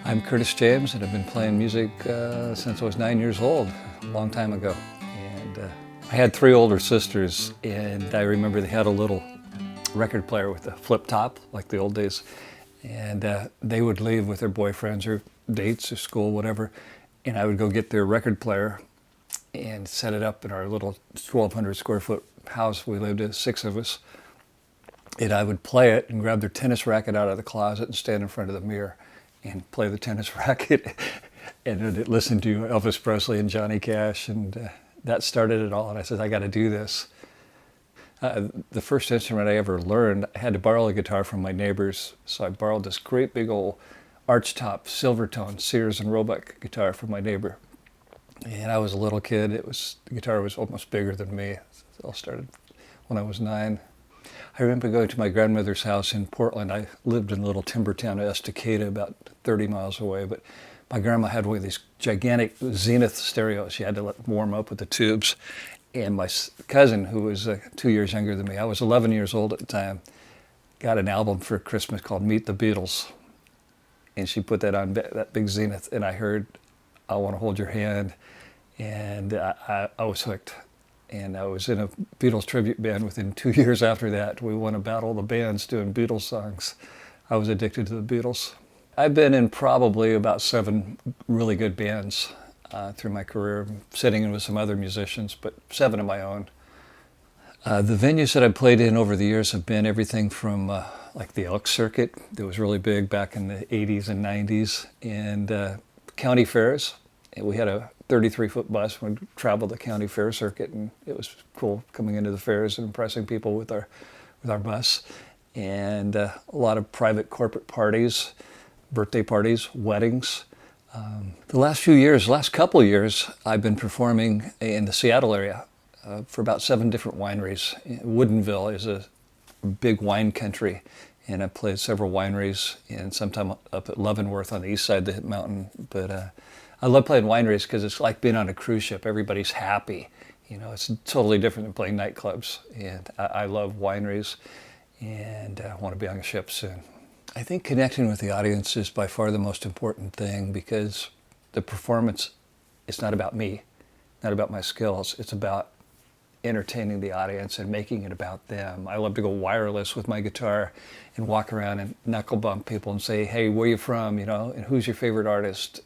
I'm Curtis James, and I've been playing music since I was 9 years old, a long time ago. And I had three older sisters, and I remember they had a little record player with a flip top, like the old days. And they would leave with their boyfriends or dates or school, whatever, and I would go get their record player and set it up in our little 1,200 square foot house. We lived in, six of us. And I would play it and grab their tennis racket out of the closet and stand in front of the mirror and play the tennis racket and listen to Elvis Presley and Johnny Cash, and that started it all. And I said, I got to do this. The first instrument I ever learned, I had to borrow a guitar from my neighbors, so I borrowed this great big old archtop Silvertone Sears and Roebuck guitar from my neighbor. And I was a little kid. The guitar was almost bigger than me. It all started when I was 9. I remember going to my grandmother's house in Portland. I lived in a little timber town of Estacada, about 30 miles away, but my grandma had one of these gigantic Zenith stereos. She had to let them warm up with the tubes. And my cousin, who was 2 years younger than me, I was 11 years old at the time, got an album for Christmas called Meet the Beatles. And she put that on that big Zenith, and I heard I Want to Hold Your Hand, and I was hooked. And I was in a Beatles tribute band within 2 years after that. We won a battle of the bands doing Beatles songs. I was addicted to the Beatles. I've been in probably about 7 really good bands through my career, sitting in with some other musicians, but 7 of my own. The venues that I've played in over the years have been everything from like the Elks Circuit, that was really big back in the 80s and 90s, and county fairs. And we had a 33-foot bus when we traveled the county fair circuit, and it was cool coming into the fairs and impressing people with our bus. And a lot of private corporate parties, birthday parties, weddings. The last couple of years, I've been performing in the Seattle area for about 7 different wineries. Woodinville is a big wine country, and I've played several wineries, and sometime up at Leavenworth on the east side of the mountain. But I love playing wineries because it's like being on a cruise ship. Everybody's happy. You know, it's totally different than playing nightclubs. And I love wineries, and I want to be on a ship soon. I think connecting with the audience is by far the most important thing, because the performance is not about me, not about my skills. It's about entertaining the audience and making it about them. I love to go wireless with my guitar and walk around and knuckle bump people and say, hey, where are you from? You know, and who's your favorite artist?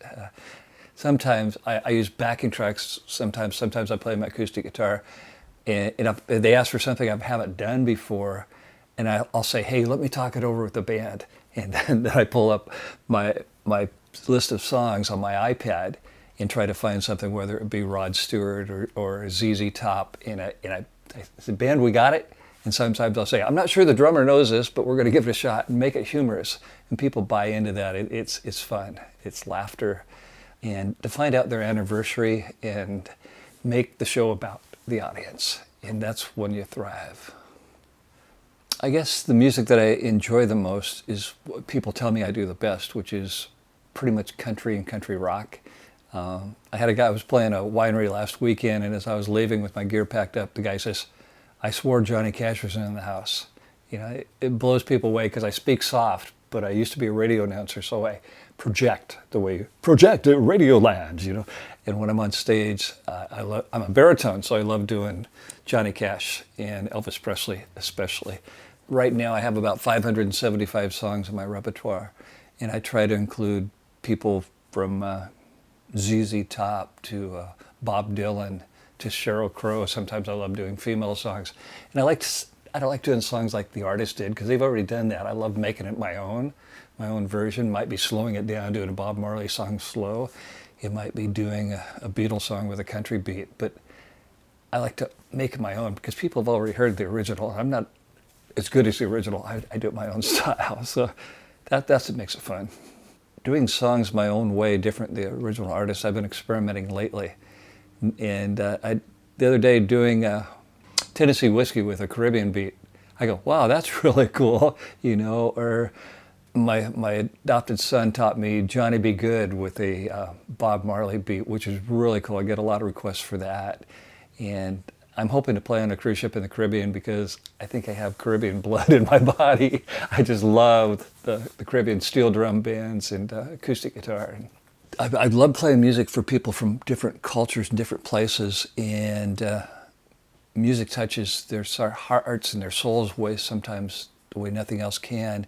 Sometimes I use backing tracks. Sometimes I play my acoustic guitar, and if they ask for something I haven't done before, and I'll say, hey, let me talk it over with the band. And then I pull up my list of songs on my iPad and try to find something, whether it be Rod Stewart or ZZ Top, and I say, band, we got it? And sometimes I'll say, I'm not sure the drummer knows this, but we're going to give it a shot and make it humorous. And people buy into that. It's fun. It's laughter. And to find out their anniversary and make the show about the audience. And that's when you thrive. I guess the music that I enjoy the most is what people tell me I do the best, which is pretty much country and country rock. I had a guy, I was playing a winery last weekend, and as I was leaving with my gear packed up, the guy says, I swore Johnny Cash was in the house. You know, it blows people away because I speak soft, but I used to be a radio announcer, so I project the way you project at Radioland, you know. And when I'm on stage, I'm a baritone, so I love doing Johnny Cash and Elvis Presley especially. Right now I have about 575 songs in my repertoire, and I try to include people from ZZ Top to Bob Dylan to Sheryl Crow. Sometimes I love doing female songs. And I don't like doing songs like the artist did, because they've already done that. I love making it my own version. Might be slowing it down, doing a Bob Marley song slow. It might be doing a Beatles song with a country beat. But I like to make it my own, because people have already heard the original. I'm not as good as the original. I do it my own style. So that's what makes it fun. Doing songs my own way, different than the original artist, I've been experimenting lately. And the other day doing Tennessee Whiskey with a Caribbean beat, I go, wow, that's really cool, you know. Or my adopted son taught me Johnny Be Good with a Bob Marley beat, which is really cool. I get a lot of requests for that. And I'm hoping to play on a cruise ship in the Caribbean because I think I have Caribbean blood in my body. I just love the Caribbean steel drum bands and acoustic guitar. I love playing music for people from different cultures and different places, and music touches their hearts and their souls ways sometimes the way nothing else can.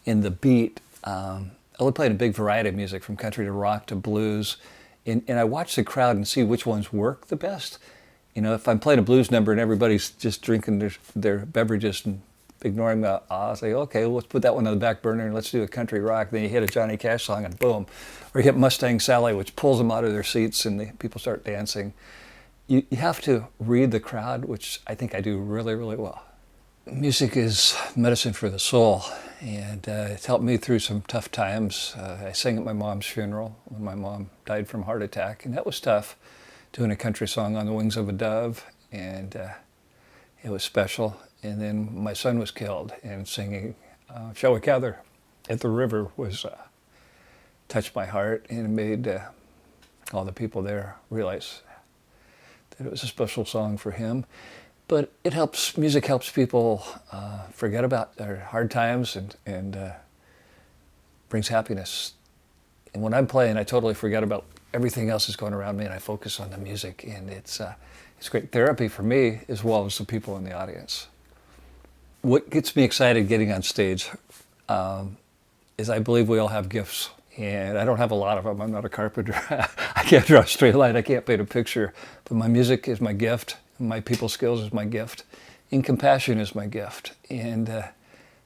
In the beat, I love playing a big variety of music from country to rock to blues, and I watch the crowd and see which ones work the best. You know, if I'm playing a blues number and everybody's just drinking their beverages and ignoring me, I'll say, okay, well, let's put that one on the back burner and let's do a country rock. Then you hit a Johnny Cash song and boom. Or you hit Mustang Sally, which pulls them out of their seats and people start dancing. You have to read the crowd, which I think I do really, really well. Music is medicine for the soul, and it's helped me through some tough times. I sang at my mom's funeral when my mom died from a heart attack, and that was tough, doing a country song on the wings of a dove, and it was special. And then my son was killed, and singing Shall We Gather at the River was touched my heart, and it made all the people there realize that it was a special song for him. But it helps, music helps people forget about their hard times and brings happiness. And when I'm playing, I totally forget about everything else that's going around me, and I focus on the music, and it's great therapy for me as well as the people in the audience. What gets me excited getting on stage is I believe we all have gifts, and I don't have a lot of them. I'm not a carpenter. I can't draw a straight line. I can't paint a picture. But my music is my gift. My people skills is my gift. And compassion is my gift. And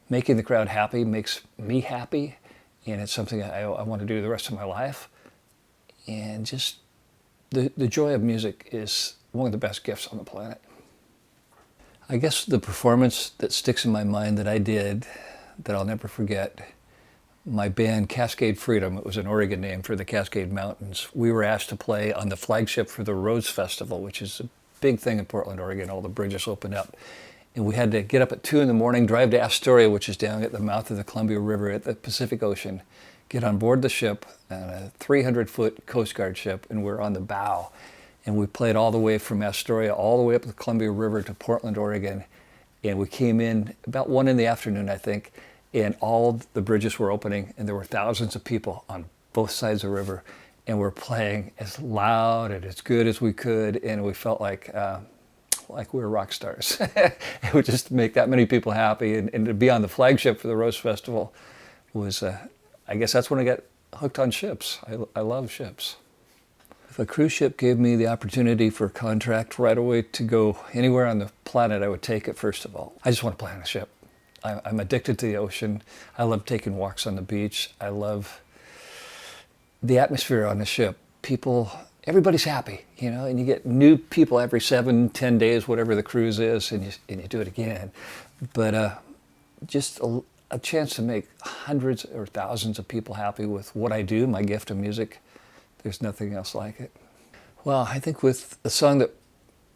making the crowd happy makes me happy. And it's something I want to do the rest of my life. And just the joy of music is one of the best gifts on the planet. I guess the performance that sticks in my mind that I did, that I'll never forget, my band Cascade Freedom, it was an Oregon name for the Cascade Mountains. We were asked to play on the flagship for the Rose Festival, which is a big thing in Portland, Oregon. All the bridges opened up. And we had to get up at 2 a.m, drive to Astoria, which is down at the mouth of the Columbia River at the Pacific Ocean, get on board the ship, a 300-foot Coast Guard ship, and we're on the bow. And we played all the way from Astoria all the way up the Columbia River to Portland, Oregon. And we came in about 1 p.m, I think, and all the bridges were opening, and there were thousands of people on both sides of the river. And we're playing as loud and as good as we could, and we felt like we were rock stars. It would just make that many people happy, and to be on the flagship for the Rose Festival was, I guess that's when I got hooked on ships. I love ships. If a cruise ship gave me the opportunity for a contract right away to go anywhere on the planet, I would take it first of all. I just want to play on a ship. I'm addicted to the ocean. I love taking walks on the beach. I love the atmosphere on the ship. People, everybody's happy, you know, and you get new people every 7-10 days, whatever the cruise is, and you do it again. But just a chance to make hundreds or thousands of people happy with what I do, my gift of music. There's nothing else like it. Well, I think with a song that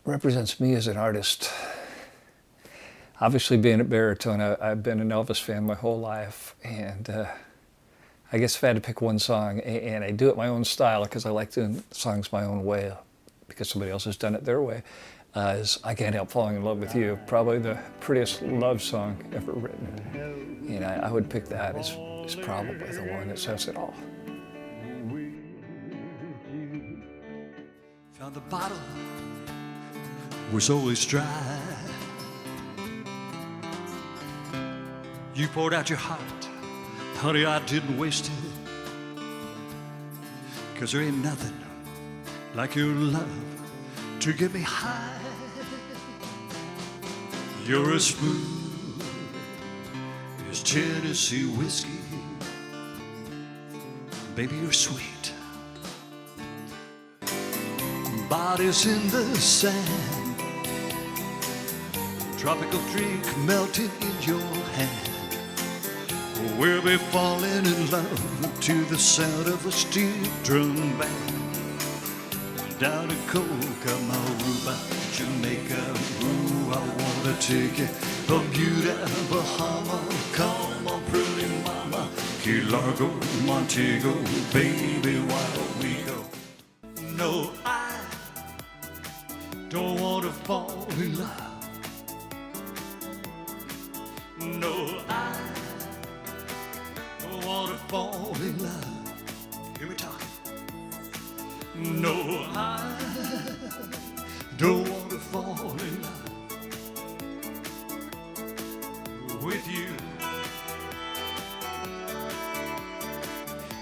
represents me as an artist, obviously being a baritone, I've been an Elvis fan my whole life, and I guess if I had to pick one song, and I do it my own style because I like doing songs my own way because somebody else has done it their way, is I Can't Help Falling in Love with You, probably the prettiest love song ever written. And I would pick that as probably the one that says it all. Found the bottle was always dry. You poured out your heart, honey, I didn't waste it. 'Cause there ain't nothing like your love to get me high. You're as smooth as Tennessee whiskey. Baby, you're sweet. Bodies in the sand, tropical drink melting in your hand. We'll be falling in love to the sound of a steel drum band. Down to Kokomo, Aruba, Jamaica, ooh, I wanna take you Bermuda, Bahama, come on, pretty mama, Key Largo, Montego, baby, why don't we go? No, I don't want to fall in love. No, I don't want to fall in love. Hear me talk. No, I don't want to fall in love with you.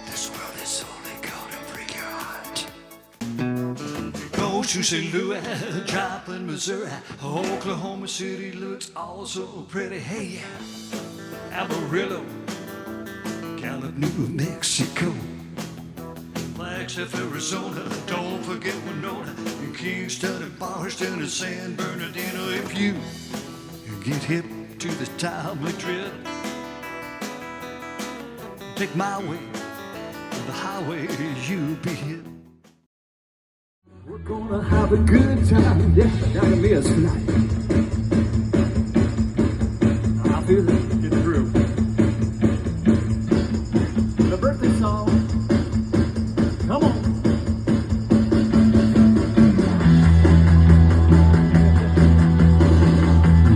This world is only gonna break your heart. Go to St. Louis, Joplin, Missouri, Oklahoma City looks all so pretty. Hey, Amarillo, Gallup, New Mexico, Flagstaff, Arizona, don't forget Winona, and Kingston and Boston and San Bernardino. If you get hip to the timely trip, take my way, the highway you'll be hit. We're gonna have a good time, yeah, I gotta miss tonight. I feel it, get through. The birthday song, come on.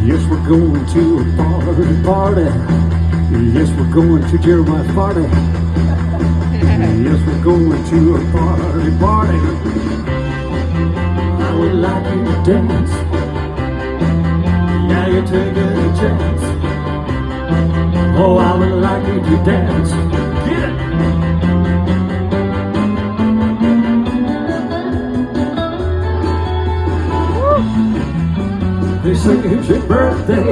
Yes, we're going to a party. Yes, we're going to Jeremiah's party. Yes, we're going to a party. I would like you to dance. Yeah, you're taking a chance. Oh, I would like you to dance. Get it! Woo. They say it's your birthday.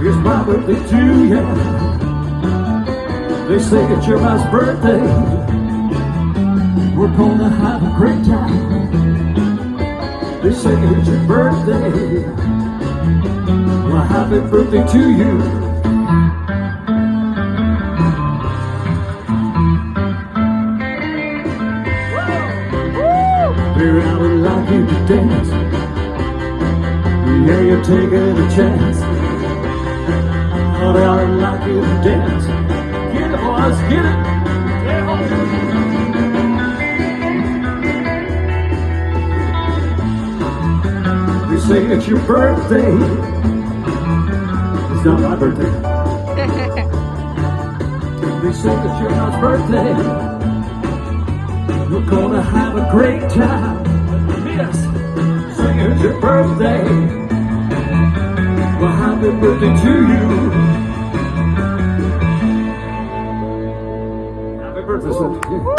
It's my birthday too, yeah. They say it's your last birthday. We're gonna have a great time. They say it's your birthday. Well, happy birthday to you. Baby, I would like you to dance. Yeah, you're taking a chance. Oh, I would like you to dance. Get it, boys, get it. They say it's your birthday. It's not my birthday. They say it's your mom's birthday. We're gonna have a great time. Yes, say it's your birthday. Well, happy birthday to you. Happy birthday, son.